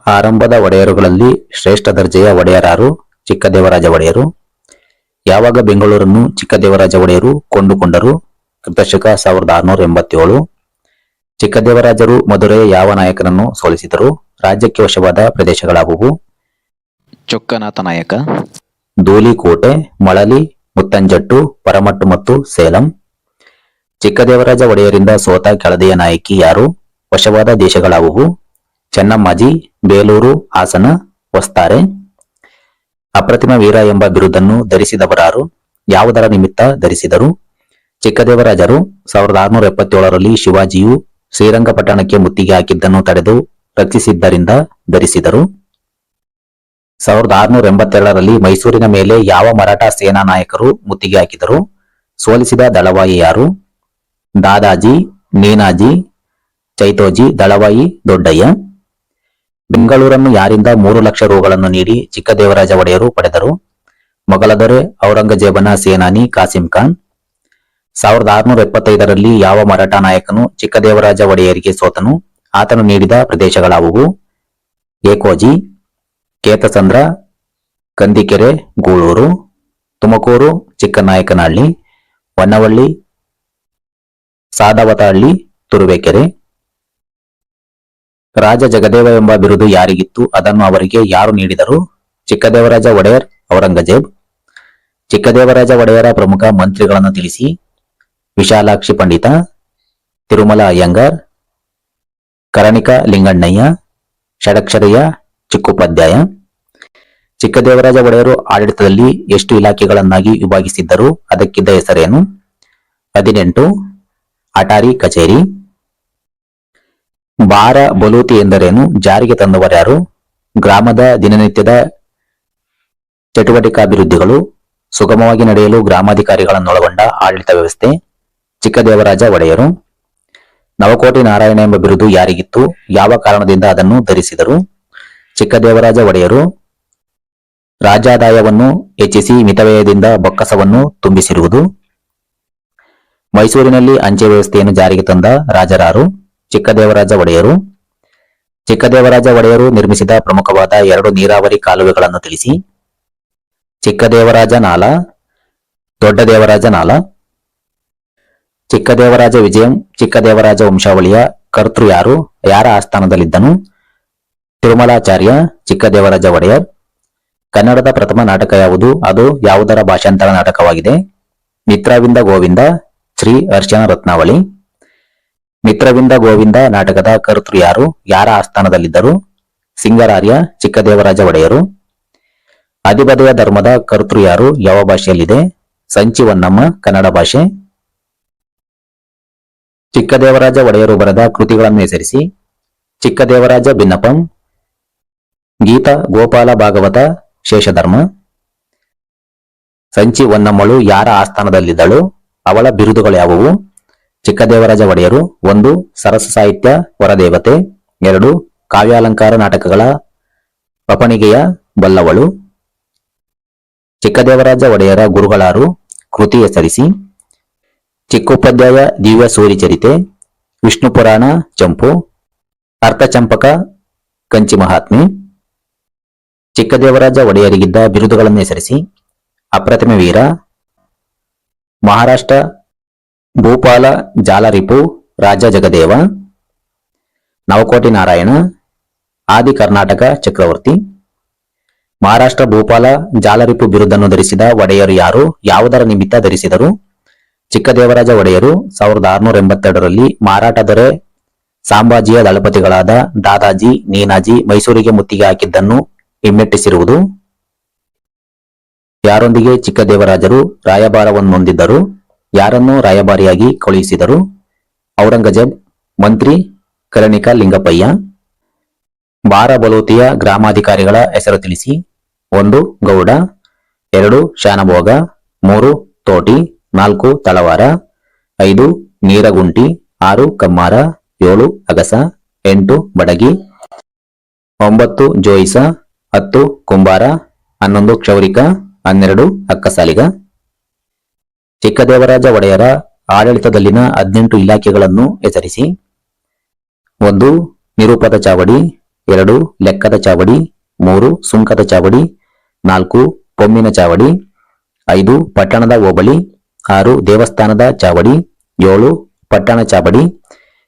ಆರಂಭದ ಒಡೆಯರುಗಳಲ್ಲಿ ಶ್ರೇಷ್ಠ ದರ್ಜೆಯ ಒಡೆಯರಾರು? ಚಿಕ್ಕದೇವರಾಜ ಒಡೆಯರು. ಯಾವಾಗ ಬೆಂಗಳೂರನ್ನು ಚಿಕ್ಕದೇವರಾಜ ಒಡೆಯರು ಕೊಂಡುಕೊಂಡರು? ಕ್ರಿಸ್ತಶಕ 1687. ಚಿಕ್ಕದೇವರಾಜರು ಮಧುರೆಯ ಯಾವ ನಾಯಕನನ್ನು ಸೋಲಿಸಿದರು? ರಾಜ್ಯಕ್ಕೆ ವಶವಾದ ಪ್ರದೇಶಗಳಾವುವು? ಚೊಕ್ಕನಾಥ ನಾಯಕ. ಧೂಳಿಕೋಟೆ, ಮಳಲಿ, ಮುತ್ತಂಜಟ್ಟು, ಪರಮಟ್ಟು ಮತ್ತು ಸೇಲಂ. ಚಿಕ್ಕದೇವರಾಜ ಒಡೆಯರಿಂದ ಸೋತ ಕೆಳದಿಯ ನಾಯಕಿ ಯಾರು? ವಶವಾದ ದೇಶಗಳಾವುವು? ಚೆನ್ನಮ್ಮಾಜಿ, ಬೇಲೂರು, ಹಾಸನ, ವಸ್ತಾರೆ. ಅಪ್ರತಿಮ ವೀರ ಎಂಬ ಬಿರುದನ್ನು ಧರಿಸಿದವರಾರು? ಯಾವುದರ ನಿಮಿತ್ತ ಧರಿಸಿದರು? ಚಿಕ್ಕದೇವರಾಜರು 1677ರಲ್ಲಿ ಶಿವಾಜಿಯು ಶ್ರೀರಂಗಪಟ್ಟಣಕ್ಕೆ ಮುತ್ತಿಗೆ ಹಾಕಿದ್ದನ್ನು ತಡೆದು ರಕ್ಷಿಸಿದ್ದರಿಂದ ಧರಿಸಿದರು. 1682ರಲ್ಲಿ ಮೈಸೂರಿನ ಮೇಲೆ ಯಾವ ಮರಾಠ ಸೇನಾ ನಾಯಕರು ಮುತ್ತಿಗೆ ಹಾಕಿದರು? ಸೋಲಿಸಿದ ದಳವಾಯಿ ಯಾರು? ದಾದಾಜಿ, ನೀನಾಜಿ, ಚೈತೋಜಿ, ದಳವಾಯಿ ದೊಡ್ಡಯ್ಯ. ಬೆಂಗಳೂರನ್ನು ಯಾರಿಂದ 3 ಲಕ್ಷ ರುಗಳನ್ನು ನೀಡಿ ಚಿಕ್ಕದೇವರಾಜ ಒಡೆಯರು ಪಡೆದರು? ಮೊಘಲ ದೊರೆ ಔರಂಗಜೇಬನ ಸೇನಾನಿ ಕಾಸಿಂ ಖಾನ್. 1675ರಲ್ಲಿ ಯಾವ ಮರಾಠ ನಾಯಕನು ಚಿಕ್ಕದೇವರಾಜ ಒಡೆಯರಿಗೆ ಸೋತನು? ಆತನು ನೀಡಿದ ಪ್ರದೇಶಗಳಾವುವು? ಏಕೋಜಿ, ಕೇತಸಂದ್ರ, ಕಂದಿಕೆರೆ, ಗೂಳೂರು, ತುಮಕೂರು, ಚಿಕ್ಕನಾಯಕನಹಳ್ಳಿ, ಹೊನ್ನವಳ್ಳಿ, ಸಾದವತಹಳ್ಳಿ, ತುರುವೇಕೆರೆ. ರಾಜ ಜಗದೇವ ಎಂಬ ಬಿರುದು ಯಾರಿಗಿತ್ತು? ಅದನ್ನು ಅವರಿಗೆ ಯಾರು ನೀಡಿದರು? ಚಿಕ್ಕದೇವರಾಜ ಒಡೆಯರ್, ಔರಂಗಜೇಬ್. ಚಿಕ್ಕದೇವರಾಜ ಒಡೆಯರ ಪ್ರಮುಖ ಮಂತ್ರಿಗಳನ್ನು ತಿಳಿಸಿ. ವಿಶಾಲಾಕ್ಷಿ ಪಂಡಿತ, ತಿರುಮಲ ಅಯ್ಯಂಗಾರ್, ಕರಣಿಕ ಲಿಂಗಣ್ಣಯ್ಯ, ಷಡಕ್ಷರಯ್ಯ ಚಿಕ್ಕೋಪಾಧ್ಯಾಯ. ಚಿಕ್ಕದೇವರಾಜ ಒಡೆಯರು ಆಡಳಿತದಲ್ಲಿ ಎಷ್ಟು ಇಲಾಖೆಗಳನ್ನಾಗಿ ವಿಭಾಗಿಸಿದ್ದರು? ಅದಕ್ಕಿದ್ದ ಹೆಸರೇನು? 18. ಅಟಾರಿ ಕಚೇರಿ. ಬಾರ ಬಲೂತಿ ಎಂದರೇನು? ಜಾರಿಗೆ ತಂದವರ್ಯಾರು? ಗ್ರಾಮದ ದಿನನಿತ್ಯದ ಚಟುವಟಿಕಾಭಿವೃದ್ಧಿಗಳು ಸುಗಮವಾಗಿ ನಡೆಯಲು ಗ್ರಾಮಾಧಿಕಾರಿಗಳನ್ನೊಳಗೊಂಡ ಆಡಳಿತ ವ್ಯವಸ್ಥೆ. ಚಿಕ್ಕದೇವರಾಜ ಒಡೆಯರು. ನವಕೋಟಿ ನಾರಾಯಣ ಎಂಬ ಬಿರುದು ಯಾರಿಗಿತ್ತು? ಯಾವ ಕಾರಣದಿಂದ ಅದನ್ನು ಧರಿಸಿದರು? ಚಿಕ್ಕದೇವರಾಜ ಒಡೆಯರು. ರಾಜ್ಯಾದಾಯವನ್ನು ಹೆಚ್ಚಿಸಿ ಮಿತವ್ಯಯದಿಂದ ಬೊಕ್ಕಸವನ್ನು ತುಂಬಿಸಿರುವುದು. ಮೈಸೂರಿನಲ್ಲಿ ಅಂಚೆ ವ್ಯವಸ್ಥೆಯನ್ನು ಜಾರಿಗೆ ತಂದ ರಾಜರಾರು? ಚಿಕ್ಕದೇವರಾಜ ಒಡೆಯರು. ಚಿಕ್ಕದೇವರಾಜ ಒಡೆಯರು ನಿರ್ಮಿಸಿದ ಪ್ರಮುಖವಾದ 2 ನೀರಾವರಿ ಕಾಲುವೆಗಳನ್ನು ತಿಳಿಸಿ. ಚಿಕ್ಕದೇವರಾಜ ನಾಲ, ದೊಡ್ಡ ದೇವರಾಜ ನಾಲ. ಚಿಕ್ಕದೇವರಾಜ ವಿಜಯಂ ಚಿಕ್ಕದೇವರಾಜ ವಂಶಾವಳಿಯ ಕರ್ತೃ ಯಾರು? ಯಾರ ಆಸ್ಥಾನದಲ್ಲಿದ್ದನು? ತಿರುಮಲಾಚಾರ್ಯ. ಚಿಕ್ಕದೇವರಾಜ ಒಡೆಯರ್. ಕನ್ನಡದ ಪ್ರಥಮ ನಾಟಕ ಯಾವುದು? ಅದು ಯಾವುದರ ಭಾಷಾಂತರ ನಾಟಕವಾಗಿದೆ? ಮಿತ್ರವಿಂದ ಗೋವಿಂದ, ಶ್ರೀ ಅರ್ಚನ ರತ್ನಾವಳಿ. ಮಿತ್ರವಿಂದ ಗೋವಿಂದ ನಾಟಕದ ಕರ್ತೃ ಯಾರು? ಯಾರ ಆಸ್ಥಾನದಲ್ಲಿದ್ದರು? ಸಿಂಗರಾರ್ಯ. ಚಿಕ್ಕದೇವರಾಜ ಒಡೆಯರು. ಅದಿಬದೆಯ ಧರ್ಮದ ಕರ್ತೃ ಯಾರು? ಯಾವ ಭಾಷೆಯಲ್ಲಿದೆ? ಸಂಚಿ ಹೊನ್ನಮ್ಮ, ಕನ್ನಡ ಭಾಷೆ. ಚಿಕ್ಕದೇವರಾಜ ಒಡೆಯರು ಬರೆದ ಕೃತಿಗಳನ್ನು ಹೆಸರಿಸಿ. ಚಿಕ್ಕದೇವರಾಜ ಭಿನ್ನಪಂ, ಗೀತ ಗೋಪಾಲ ಭಾಗವತ, ಶೇಷಧರ್ಮ. ಸಂಚಿ ಹೊನ್ನಮ್ಮಳು ಯಾರ ಆಸ್ಥಾನದಲ್ಲಿದ್ದಳು? ಅವಳ ಬಿರುದುಗಳು ಯಾವುವು? ಚಿಕ್ಕದೇವರಾಜ ಒಡೆಯರು. 1. ಸರಸ ಸಾಹಿತ್ಯ ವರದೇವತೆ. 2. ಕಾವ್ಯಾಲಂಕಾರ ನಾಟಕಗಳ ಪಪಣಿಗೆಯ ಬಲ್ಲವಳು. ಚಿಕ್ಕದೇವರಾಜ ಒಡೆಯರ ಗುರುಗಳಾರು? ಕೃತಿ ಹೆಸರಿಸಿ. ಚಿಕ್ಕೋಪಾಧ್ಯಾಯ ದಿವ್ಯ ಸೂರಿ ಚರಿತೆ, ವಿಷ್ಣು ಪುರಾಣ ಚಂಪು, ಅರ್ಥಚಂಪಕ, ಕಂಚಿ ಮಹಾತ್ಮೆ. ಚಿಕ್ಕದೇವರಾಜ ಒಡೆಯರಿಗಿದ್ದ ಬಿರುದುಗಳನ್ನು ಹೆಸರಿಸಿ. ಅಪ್ರತಿಮ ವೀರ, ಮಹಾರಾಷ್ಟ್ರ ಭೂಪಾಲ ಜಾಲರಿಪು, ರಾಜ ಜಗದೇವ, ನವಕೋಟಿ ನಾರಾಯಣ, ಆದಿ ಕರ್ನಾಟಕ ಚಕ್ರವರ್ತಿ. ಮಹಾರಾಷ್ಟ್ರ ಭೂಪಾಲ ಜಾಲರಿಪು ಬಿರುದನ್ನು ಧರಿಸಿದ ಒಡೆಯರು ಯಾರು? ಯಾವುದರ ನಿಮಿತ್ತ ಧರಿಸಿದರು? ಚಿಕ್ಕದೇವರಾಜ ಒಡೆಯರು 1682ರಲ್ಲಿ ಮಾರಾಟ ದೊರೆ ಸಾಂಬಾಜಿಯ ದಳಪತಿಗಳಾದ ದಾದಾಜಿ, ನೀನಾಜಿ ಮೈಸೂರಿಗೆ ಮುತ್ತಿಗೆ ಹಾಕಿದ್ದನ್ನು ಹಿಮ್ಮೆಟ್ಟಿಸಿರುವುದು. ಯಾರೊಂದಿಗೆ ಚಿಕ್ಕದೇವರಾಜರು ರಾಯಭಾರವನ್ನು ಹೊಂದಿದ್ದರು? ಯಾರನ್ನು ರಾಯಭಾರಿಯಾಗಿ ಕಳುಹಿಸಿದರು? ಔರಂಗಜೇಬ್. ಮಂತ್ರಿ ಕರಣಿಕ ಲಿಂಗಪ್ಪಯ್ಯ. ಬಾರ ಬಲೂತಿಯ ಗ್ರಾಮಾಧಿಕಾರಿಗಳ ಹೆಸರು ತಿಳಿಸಿ. 1. ಗೌಡ, 2. ಶಾನಭೋಗ, 3. ತೋಟಿ, 4. ತಳವಾರ, 5. ನೀರಗುಂಟಿ, 6. ಕಮ್ಮಾರ, 7. ಅಗಸ, 8. ಬಡಗಿ, 9. ಜೋಯಿಸ, 10. ಕುಂಬಾರ, 11. ಕ್ಷೌರಿಕ, 12. ಅಕ್ಕಸಾಲಿಗ. ಚಿಕ್ಕದೇವರಾಜ ಒಡೆಯರ ಆಡಳಿತದಲ್ಲಿನ 18 ಇಲಾಖೆಗಳನ್ನು ಹೆಸರಿಸಿ. 1. ನಿರೂಪದ ಚಾವಡಿ, 2 ಲೆಕ್ಕದ ಚಾವಡಿ, 3 ಸುಂಕದ ಚಾವಡಿ, 4 ಪೊಮ್ಮಿನ ಚಾವಡಿ, 5 ಪಟ್ಟಣದ ಹೋಬಳಿ, 6 ದೇವಸ್ಥಾನದ ಚಾವಡಿ, 7 ಪಟ್ಟಣ ಚಾವಡಿ,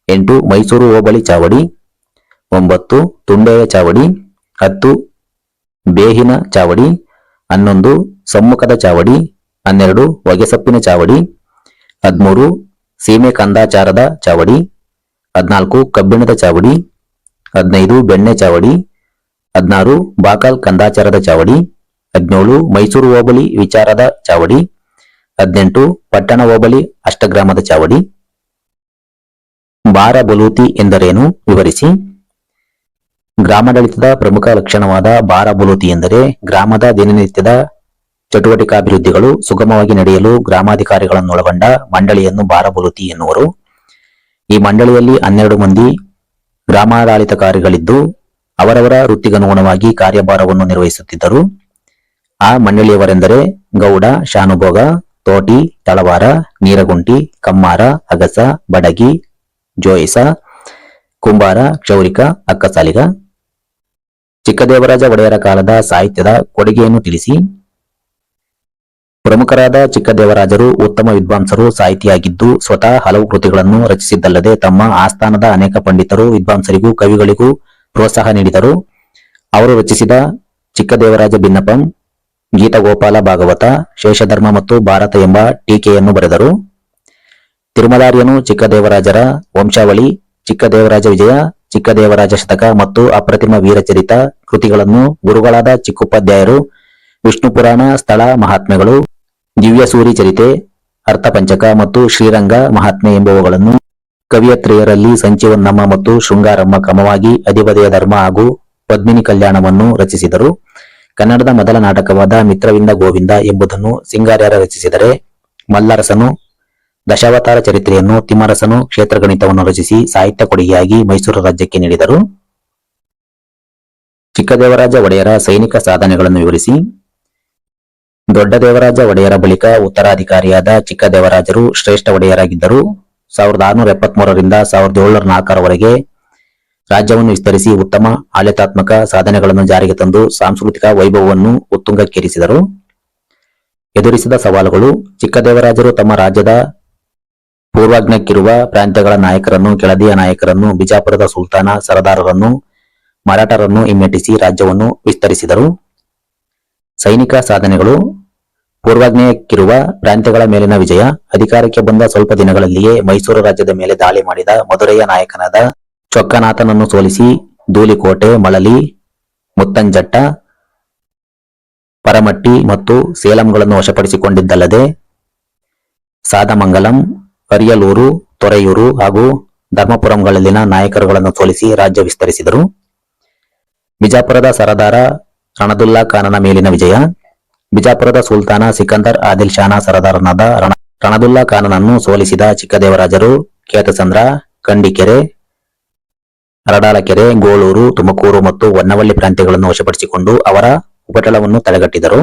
8 ಮೈಸೂರು ಹೋಬಳಿ ಚಾವಡಿ, 9 ತುಂಡೆಯ ಚಾವಡಿ, 10 ಬೇಹಿನ ಚಾವಡಿ, 11 ಸಮ್ಮುಖದ ಚಾವಡಿ, 12 ಹೊಗೆಸೊಪ್ಪಿನ ಚಾವಡಿ, 13 ಸೀಮೆ ಕಂದಾಚಾರದ ಚಾವಡಿ, 14 ಕಬ್ಬಿಣದ ಚಾವಡಿ, 15 ಬೆಣ್ಣೆ ಚಾವಡಿ, 16 ಬಾಕಲ್ ಕಂದಾಚಾರದ ಚಾವಡಿ, 17 ಮೈಸೂರು ಹೋಬಳಿ ವಿಚಾರದ ಚಾವಡಿ, 18 ಪಟ್ಟಣ ಹೋಬಳಿ ಅಷ್ಟಗ್ರಾಮದ ಚಾವಡಿ. ಬಾರಬಲೂತಿ ಎಂದರೇನು ವಿವರಿಸಿ. ಗ್ರಾಮಾಡಳಿತದ ಪ್ರಮುಖ ಲಕ್ಷಣವಾದ ಬಾರಬಲೂತಿ ಎಂದರೆ ಗ್ರಾಮದ ದಿನನಿತ್ಯದ ಚಟುವಟಿಕಾಭಿವೃದ್ಧಿಗಳು ಸುಗಮವಾಗಿ ನಡೆಯಲು ಗ್ರಾಮಾಧಿಕಾರಿಗಳನ್ನೊಳಗೊಂಡ ಮಂಡಳಿಯನ್ನು ಬಾರಬಲೂತಿ ಎನ್ನುವರು. ಈ ಮಂಡಳಿಯಲ್ಲಿ 12 ಮಂದಿ ಗ್ರಾಮಾಡಳಿತಕಾರಿಗಳಿದ್ದು ಅವರವರ ವೃತ್ತಿಗನುಗುಣವಾಗಿ ಕಾರ್ಯಭಾರವನ್ನು ನಿರ್ವಹಿಸುತ್ತಿದ್ದರು. ಆ ಮಂಡಳಿಯವರೆಂದರೆ ಗೌಡ, ಶಾನುಭೋಗ, ತೋಟಿ, ತಳವಾರ, ನೀರಗುಂಟಿ, ಕಮ್ಮಾರ, ಅಗಸ, ಬಡಗಿ, ಜೋಯಿಸ, ಕುಂಬಾರ, ಕ್ಷೌರಿಕ, ಅಕ್ಕಸಾಲಿಗ. ಚಿಕ್ಕದೇವರಾಜ ಒಡೆಯರ ಕಾಲದ ಸಾಹಿತ್ಯದ ಕೊಡುಗೆಯನ್ನು ತಿಳಿಸಿ. ಪ್ರಮುಖರಾದ ಚಿಕ್ಕದೇವರಾಜರು ಉತ್ತಮ ವಿದ್ವಾಂಸರು, ಸಾಹಿತಿಯಾಗಿದ್ದು ಸ್ವತಃ ಹಲವು ಕೃತಿಗಳನ್ನು ರಚಿಸಿದ್ದಲ್ಲದೆ ತಮ್ಮ ಆಸ್ಥಾನದ ಅನೇಕ ಪಂಡಿತರು, ವಿದ್ವಾಂಸರಿಗೂ ಕವಿಗಳಿಗೂ ಪ್ರೋತ್ಸಾಹ ನೀಡಿದರು. ಅವರು ರಚಿಸಿದ ಚಿಕ್ಕದೇವರಾಜ ಭಿನ್ನಪಂ, ಗೀತಗೋಪಾಲ ಭಾಗವತ, ಶೇಷಧರ್ಮ ಮತ್ತು ಭಾರತ ಎಂಬ ಟೀಕೆಯನ್ನು ಬರೆದರು. ತಿರುಮಲಾರ್ಯನು ಚಿಕ್ಕದೇವರಾಜರ ವಂಶಾವಳಿ, ಚಿಕ್ಕದೇವರಾಜ ವಿಜಯ, ಚಿಕ್ಕದೇವರಾಜ ಶತಕ ಮತ್ತು ಅಪ್ರತಿಮ ವೀರಚರಿತ ಕೃತಿಗಳನ್ನು ಗುರುಗಳಾದ ಚಿಕ್ಕೋಪಾಧ್ಯಾಯರು ವಿಷ್ಣು ಪುರಾಣ, ಸ್ಥಳ ಮಹಾತ್ಮೆಗಳು, ದಿವ್ಯಸೂರಿ ಚರಿತೆ, ಅರ್ಥಪಂಚಕ ಮತ್ತು ಶ್ರೀರಂಗ ಮಹಾತ್ಮೆ ಎಂಬುವುಗಳನ್ನು, ಕವಿಯತ್ರಿಯರಲ್ಲಿ ಸಂಚಿ-ಹೊನ್ನಮ್ಮ ಮತ್ತು ಶೃಂಗಾರಮ್ಮ ಕ್ರಮವಾಗಿ ಅಧಿಪದಯ ಧರ್ಮ ಹಾಗೂ ಪದ್ಮಿನಿ ಕಲ್ಯಾಣವನ್ನು ರಚಿಸಿದರು. ಕನ್ನಡದ ಮೊದಲ ನಾಟಕವಾದ ಮಿತ್ರವಿಂದ ಗೋವಿಂದ ಎಂಬುದನ್ನು ಸಿಂಗಾರ್ಯಾರ ರಚಿಸಿದರೆ, ಮಲ್ಲರಸನು ದಶಾವತಾರ ಚರಿತ್ರೆಯನ್ನು, ತಿಮ್ಮರಸನು ಕ್ಷೇತ್ರಗಣಿತವನ್ನು ರಚಿಸಿ ಸಾಹಿತ್ಯ ಕೊಡುಗೆಯಾಗಿ ಮೈಸೂರು ರಾಜ್ಯಕ್ಕೆ ನೀಡಿದರು. ಚಿಕ್ಕದೇವರಾಜ ಒಡೆಯರ ಸೈನಿಕ ಸಾಧನೆಗಳನ್ನು ವಿವರಿಸಿ. ದೊಡ್ಡ ದೇವರಾಜ ಒಡೆಯರ ಬಳಿಕ ಉತ್ತರಾಧಿಕಾರಿಯಾದ ಚಿಕ್ಕದೇವರಾಜರು ಶ್ರೇಷ್ಠ ಒಡೆಯರಾಗಿದ್ದರು. 1673ರಿಂದ 1704ರವರೆಗೆ ರಾಜ್ಯವನ್ನು ವಿಸ್ತರಿಸಿ ಉತ್ತಮ ಆಡಳಿತಾತ್ಮಕ ಸಾಧನೆಗಳನ್ನು ಜಾರಿಗೆ ತಂದು ಸಾಂಸ್ಕೃತಿಕ ವೈಭವವನ್ನು ಉತ್ತುಂಗಕ್ಕೇರಿಸಿದರು. ಎದುರಿಸಿದ ಸವಾಲುಗಳು. ಚಿಕ್ಕದೇವರಾಜರು ತಮ್ಮ ರಾಜ್ಯದ ಪೂರ್ವಾಜ್ಞಕ್ಕಿರುವ ಪ್ರಾಂತ್ಯಗಳ ನಾಯಕರನ್ನು, ಕೆಳದಿಯ ನಾಯಕರನ್ನು, ಬಿಜಾಪುರದ ಸುಲ್ತಾನ ಸರದಾರರನ್ನು, ಮರಾಠರನ್ನು ಹಿಮ್ಮೆಟ್ಟಿಸಿ ರಾಜ್ಯವನ್ನು ವಿಸ್ತರಿಸಿದರು. ಸೈನಿಕ ಸಾಧನೆಗಳು. ಪೂರ್ವಾಜ್ಞೆಯಕ್ಕಿರುವ ಪ್ರಾಂತ್ಯಗಳ ಮೇಲಿನ ವಿಜಯ. ಅಧಿಕಾರಕ್ಕೆ ಬಂದ ಸ್ವಲ್ಪ ದಿನಗಳಲ್ಲಿಯೇ ಮೈಸೂರು ರಾಜ್ಯದ ಮೇಲೆ ದಾಳಿ ಮಾಡಿದ ಮಧುರೆಯ ನಾಯಕನಾದ ಚೊಕ್ಕನಾಥನನ್ನು ಸೋಲಿಸಿ ಧೂಳಿಕೋಟೆ, ಮಳಲಿ, ಮುತ್ತಂಜಟ್ಟ, ಪರಮಟ್ಟಿ ಮತ್ತು ಸೇಲಂಗಳನ್ನು ವಶಪಡಿಸಿಕೊಂಡಿದ್ದಲ್ಲದೆ ಸಾದಮಂಗಲಂ, ಅರಿಯಲೂರು, ತೊರೆಯೂರು ಹಾಗೂ ಧರ್ಮಪುರಂಗಳಲ್ಲಿನ ನಾಯಕರುಗಳನ್ನು ಸೋಲಿಸಿ ರಾಜ್ಯ ವಿಸ್ತರಿಸಿದರು. ಬಿಜಾಪುರದ ಸರದಾರ ರಣದುಲ್ಲಾ ಖಾನನ ಮೇಲಿನ ವಿಜಯ. ಬಿಜಾಪುರದ ಸುಲ್ತಾನ ಸಿಕಂದರ್ ಆದಿಲ್ ಶಾನ ಸರದಾರನಾದ ರಣದುಲ್ಲಾ ಖಾನನನ್ನು ಸೋಲಿಸಿದ ಚಿಕ್ಕದೇವರಾಜರು ಕೇತಸಂದ್ರ, ಕಂಡಿಕೆರೆ, ಅರಡಾಲಕೆರೆ, ಗೋಳೂರು, ತುಮಕೂರು ಮತ್ತು ಹೊನ್ನವಳ್ಳಿ ಪ್ರಾಂತ್ಯಗಳನ್ನು ವಶಪಡಿಸಿಕೊಂಡು ಅವರ ಉಪಟಳವನ್ನು ತಡೆಗಟ್ಟಿದರು.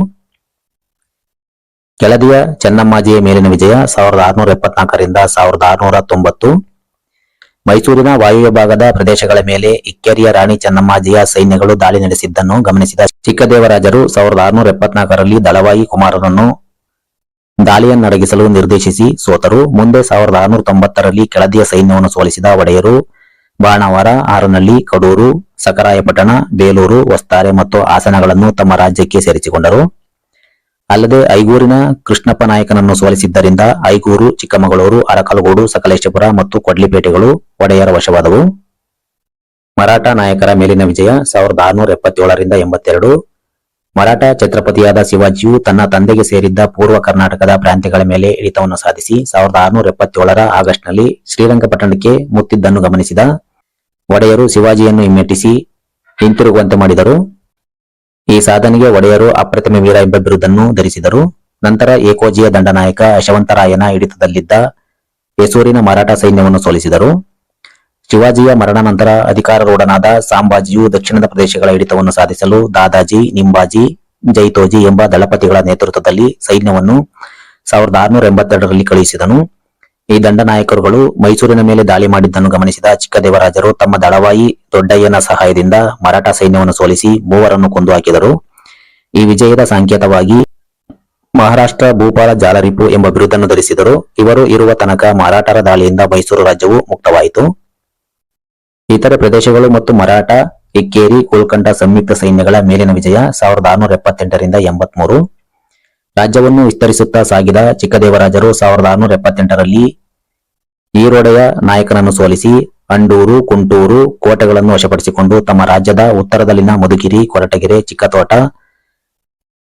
ಕೆಳದಿಯ ಚೆನ್ನಮ್ಮಾಜಿಯ ಮೇಲಿನ ವಿಜಯ 1674ರಿಂದ 1690. ಮೈಸೂರಿನ ವಾಯುವ್ಯ ಭಾಗದ ಪ್ರದೇಶಗಳ ಮೇಲೆ ಇಕ್ಕೇರಿಯ ರಾಣಿ ಚೆನ್ನಮ್ಮಾಜಿಯ ಸೈನ್ಯಗಳು ದಾಳಿ ನಡೆಸಿದ್ದನ್ನು ಗಮನಿಸಿದ ಚಿಕ್ಕದೇವರಾಜರು 1674ರಲ್ಲಿ ದಳವಾಯಿ ಕುಮಾರನನ್ನು ದಾಳಿಯನ್ನಡಗಿಸಲು ನಿರ್ದೇಶಿಸಿ ಸೋತರು. ಮುಂದೆ 1690ರಲ್ಲಿ ಕೆಳದಿಯ ಸೈನ್ಯವನ್ನು ಸೋಲಿಸಿದ ಒಡೆಯರು ಬಾಣಾವರ, ಹಾರನಹಳ್ಳಿ, ಕಡೂರು, ಸಖರಾಯಪಟ್ಟಣ, ಬೇಲೂರು, ವಸ್ತಾರೆ ಮತ್ತು ಹಾಸನಗಳನ್ನು ತಮ್ಮ ರಾಜ್ಯಕ್ಕೆ ಸೇರಿಸಿಕೊಂಡರು. ಅಲ್ಲದೆ ಐಗೂರಿನ ಕೃಷ್ಣಪ್ಪ ನಾಯಕನನ್ನು ಸೋಲಿಸಿದ್ದರಿಂದ ಐಗೂರು, ಚಿಕ್ಕಮಗಳೂರು, ಅರಕಲಗೂಡು, ಸಕಲೇಶಪುರ ಮತ್ತು ಕೊಡ್ಲಿಪೇಟೆಗಳು ಒಡೆಯರ ವಶವಾದವು. ಮರಾಠ ನಾಯಕರ ಮೇಲಿನ ವಿಜಯ 1677ರಿಂದ 82. ಮರಾಠ ಛತ್ರಪತಿಯಾದ ಶಿವಾಜಿಯು ತನ್ನ ತಂದೆಗೆ ಸೇರಿದ್ದ ಪೂರ್ವ ಕರ್ನಾಟಕದ ಪ್ರಾಂತ್ಯಗಳ ಮೇಲೆ ಹಿಡಿತವನ್ನು ಸಾಧಿಸಿ 1677ರ ಆಗಸ್ಟ್ನಲ್ಲಿ ಶ್ರೀರಂಗಪಟ್ಟಣಕ್ಕೆ ಮುತ್ತಿದ್ದನ್ನು ಗಮನಿಸಿದ ಒಡೆಯರು ಶಿವಾಜಿಯನ್ನು ಹಿಮ್ಮೆಟ್ಟಿಸಿ ಹಿಂತಿರುಗುವಂತೆ ಮಾಡಿದರು. ಈ ಸಾಧನೆಗೆ ಒಡೆಯರು ಅಪ್ರತಿಮ ವೀರ ಎಂಬ ಬಿರುದನ್ನು ಧರಿಸಿದರು. ನಂತರ ಏಕೋಜಿಯ ದಂಡನಾಯಕ ಯಶವಂತರಾಯನ ಹಿಡಿತದಲ್ಲಿದ್ದ ಯಸೂರಿನ ಮರಾಠ ಸೈನ್ಯವನ್ನು ಸೋಲಿಸಿದರು. ಶಿವಾಜಿಯ ಮರಣ ನಂತರ ಅಧಿಕಾರಾರೂಢನಾದ ಸಾಂಬಾಜಿಯು ದಕ್ಷಿಣದ ಪ್ರದೇಶಗಳ ಹಿಡಿತವನ್ನು ಸಾಧಿಸಲು ದಾದಾಜಿ, ನಿಂಬಾಜಿ, ಜೈತೋಜಿ ಎಂಬ ದಳಪತಿಗಳ ನೇತೃತ್ವದಲ್ಲಿ ಸೈನ್ಯವನ್ನು 1682ರಲ್ಲಿ ಕಳುಹಿಸಿದನು. ಈ ದಂಡನಾಯಕರುಗಳು ಮೈಸೂರಿನ ಮೇಲೆ ದಾಳಿ ಮಾಡಿದ್ದನ್ನು ಗಮನಿಸಿದ ಚಿಕ್ಕದೇವರಾಜರು ತಮ್ಮ ದಳವಾಯಿ ದೊಡ್ಡಯ್ಯನ ಸಹಾಯದಿಂದ ಮರಾಠ ಸೈನ್ಯವನ್ನು ಸೋಲಿಸಿ ಮೂವರನ್ನು ಕೊಂದು ಹಾಕಿದರು. ಈ ವಿಜಯದ ಸಂಕೇತವಾಗಿ ಮಹಾರಾಷ್ಟ್ರ ಭೂಪಾಲ ಜಾಲರಿಪು ಎಂಬ ಬಿರುದನ್ನು ಧರಿಸಿದರು. ಇವರು ಇರುವ ತನಕ ಮರಾಠರ ದಾಳಿಯಿಂದ ಮೈಸೂರು ರಾಜ್ಯವು ಮುಕ್ತವಾಯಿತು. ಇತರೆ ಪ್ರದೇಶಗಳು ಮತ್ತು ಮರಾಠ, ಇಕ್ಕೇರಿ, ಕೋಲ್ಕಂಡ ಸಂಯುಕ್ತ ಸೈನ್ಯಗಳ ಮೇಲಿನ ವಿಜಯ 1678ರಿಂದ 83. ರಾಜ್ಯವನ್ನು ವಿಸ್ತರಿಸುತ್ತಾ ಸಾಗಿದ ಚಿಕ್ಕದೇವರಾಜರು 1678ರಲ್ಲಿ ಈರೋಡೆಯ ನಾಯಕನನ್ನು ಸೋಲಿಸಿ ಅಂಡೂರು, ಕುಂಟೂರು ಕೋಟೆಗಳನ್ನು ವಶಪಡಿಸಿಕೊಂಡು ತಮ್ಮ ರಾಜ್ಯದ ಉತ್ತರದಲ್ಲಿನ ಮಧುಗಿರಿ, ಕೊರಟಗೆರೆ, ಚಿಕ್ಕತೋಟ,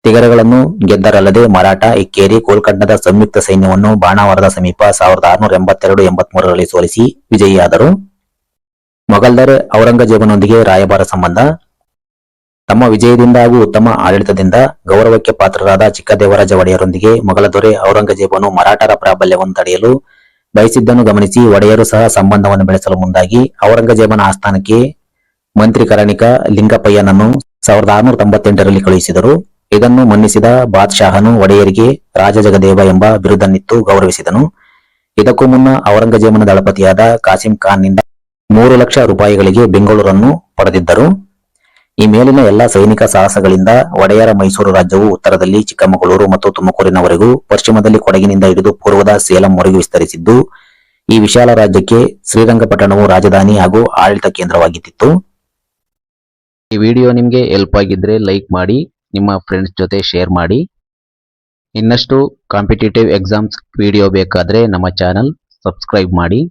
ತಿಗರೆಗಳನ್ನು ಗೆದ್ದರಲ್ಲದೆ ಮರಾಠ, ಇಕ್ಕೇರಿ, ಕೋಲ್ಕಂಡದ ಸಂಯುಕ್ತ ಸೈನ್ಯವನ್ನು ಬಾಣಾವರದ ಸಮೀಪ 1682-83ರಲ್ಲಿ ಸೋಲಿಸಿ ವಿಜಯಿಯಾದರು. ಮೊಘಲ್ ದೊರೆ ಔರಂಗಜೇಬನೊಂದಿಗೆ ರಾಯಭಾರ ಸಂಬಂಧ. ತಮ್ಮ ವಿಜಯದಿಂದ ಹಾಗೂ ಉತ್ತಮ ಆಡಳಿತದಿಂದ ಗೌರವಕ್ಕೆ ಪಾತ್ರರಾದ ಚಿಕ್ಕದೇವರಾಜ ಒಡೆಯರೊಂದಿಗೆ ಮೊಘಲ ದೊರೆ ಔರಂಗಜೇಬನು ಮರಾಠರ ಪ್ರಾಬಲ್ಯವನ್ನು ತಡೆಯಲು ಬಯಸಿದ್ದನ್ನು ಗಮನಿಸಿ ಒಡೆಯರು ಸಹ ಸಂಬಂಧವನ್ನು ಬೆಳೆಸಲು ಮುಂದಾಗಿ ಔರಂಗಜೇಬನ ಆಸ್ಥಾನಕ್ಕೆ ಮಂತ್ರಿ ಕರಣಿಕ ಲಿಂಗಪ್ಪಯ್ಯನನ್ನು 1698ರಲ್ಲಿ ಕಳುಹಿಸಿದರು. ಇದನ್ನು ಮನ್ನಿಸಿದ ಬಾದ್ಶಾಹನು ಒಡೆಯರಿಗೆ ರಾಜಜಗದೇವ ಎಂಬ ಬಿರುದನ್ನಿತ್ತು ಗೌರವಿಸಿದನು. ಇದಕ್ಕೂ ಮುನ್ನ ಔರಂಗಜೇಬನ ದಳಪತಿಯಾದ ಕಾಸಿಂ ಖಾನ್ ನಿಂದ 3 ಲಕ್ಷ ರೂಪಾಯಿಗಳಿಗೆ ಬೆಂಗಳೂರನ್ನು ಪಡೆದಿದ್ದರು. ಈ ಮೇಲಿನ ಎಲ್ಲಾ ಸೈನಿಕ ಸಾಹಸಗಳಿಂದ ಒಡೆಯರ ಮೈಸೂರು ರಾಜ್ಯವು ಉತ್ತರದಲ್ಲಿ ಚಿಕ್ಕಮಗಳೂರು ಮತ್ತು ತುಮಕೂರಿನವರೆಗೂ, ಪಶ್ಚಿಮದಲ್ಲಿ ಕೊಡಗಿನಿಂದ ಹಿಡಿದು ಪೂರ್ವದ ಸೇಲಂವರೆಗೂ ವಿಸ್ತರಿಸಿದ್ದು, ಈ ವಿಶಾಲ ರಾಜ್ಯಕ್ಕೆ ಶ್ರೀರಂಗಪಟ್ಟಣವು ರಾಜಧಾನಿ ಹಾಗೂ ಆಡಳಿತ ಕೇಂದ್ರವಾಗಿತ್ತು. ಈ ವಿಡಿಯೋ ನಿಮಗೆ ಹೆಲ್ಪ್ ಆಗಿದ್ರೆ ಲೈಕ್ ಮಾಡಿ, ನಿಮ್ಮ ಫ್ರೆಂಡ್ಸ್ ಜೊತೆ ಶೇರ್ ಮಾಡಿ. ಇನ್ನಷ್ಟು ಕಾಂಪಿಟೇಟಿವ್ ಎಕ್ಸಾಮ್ಸ್ ವಿಡಿಯೋ ಬೇಕಾದರೆ ನಮ್ಮ ಚಾನಲ್ ಸಬ್ಸ್ಕ್ರೈಬ್ ಮಾಡಿ.